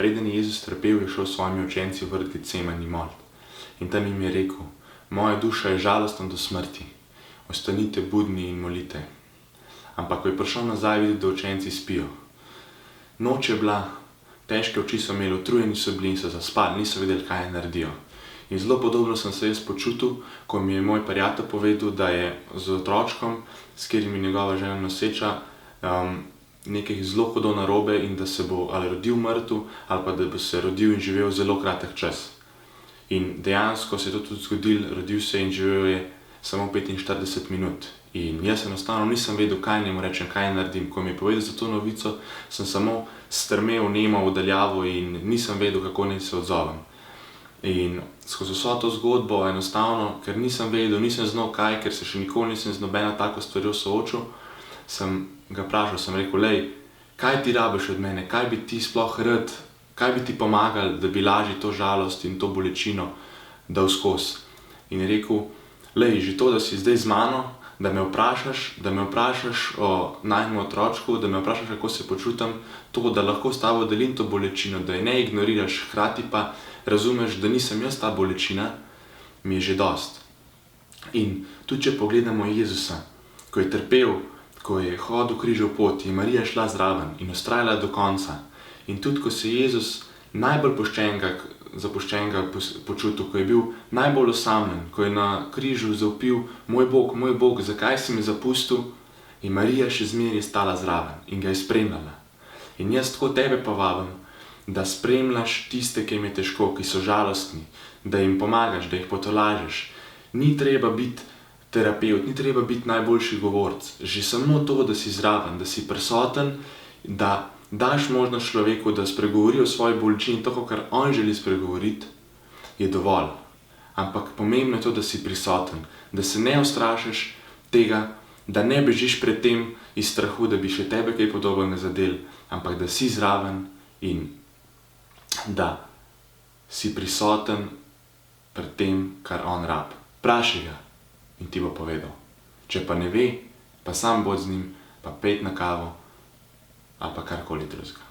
preden je Jezus trpel, je šel s svojimi učenci v vrt Getsemani molit. In tam jim je rekel: moja duša je žalostna do smrti, ostanite budni in molite. Ampak ko je prišel nazaj, videl, da učenci spijo. Noč je bila, težke oči so imeli, utrujeni so bili in so zaspali, niso vedeli, kaj naredijo. In zelo podobno sem se jaz počutil, ko mi je moj prijatelj povedal, da je z otročkom, s katerim je njegova žena noseča, nekaj zelo hudo narobe in da se bo ali rodil mrtev, ali pa da bo se rodil in živel zelo kratek čas. In dejansko se je to tudi zgodilo, rodil se in živel je samo 45 minut. In jaz enostavno nisem vedel, kaj njemu rečem, kaj naredim. Ko mi je povedal za to novico, sem samo strmel, nemo v daljavo in nisem vedel, kako naj se odzovem. In skozi vso to zgodbo enostavno, ker nisem vedel, nisem znal kaj, ker se še nikoli nisem z nobeno tako stvarjo soočil, sem ga vprašal, sem rekel: lej, kaj ti rabiš od mene, kaj bi ti sploh rad, kaj bi ti pomagal, da bi lažje to žalost in to bolečino dal skozi. In je rekel: lej, že to, da si zdaj z mano, da me vprašaš o najinem otročku, da me vprašaš, kako se počutim, to, da lahko s tabo delim to bolečino, da je ne ignoriraš, hkrati pa razumeš, da nisem jaz ta bolečina, mi je že dost. In tudi če pogledamo Jezusa, ko je trpel, ko je hodil križev pot, je Marija šla zraven in vztrajala do konca. In tudi ko se je Jezus najbolj zapuščenega počutil, ko je bil najbolj osamljen, ko je na križu zavpil: moj Bog, zakaj si me zapustil? In Marija še zmeraj stala zraven in ga je spremljala. In jaz tako tebe pa vabim, da spremljaš tiste, ki jim je težko, ki so žalostni, da jim pomagaš, da jih potolažiš. Ni treba biti terapevt, ni treba biti najboljši govorec. Že samo to, da si zraven, da si prisoten, da daš možnost človeku, da spregovori o svoji bolečini, tako kar on želi spregovoriti, je dovolj. Ampak pomembno je to, da si prisoten, da se ne ustrašiš tega, da ne bežiš pred tem iz strahu, da bi še tebe kaj podobnega zadel, ampak da si zraven in da si prisoten pred tem, kar on rab. Vprašaj ga in ti bo povedal. Če pa ne ve, pa sam bod z njim, pa pojdi na kavo ali pa karkoli drugega.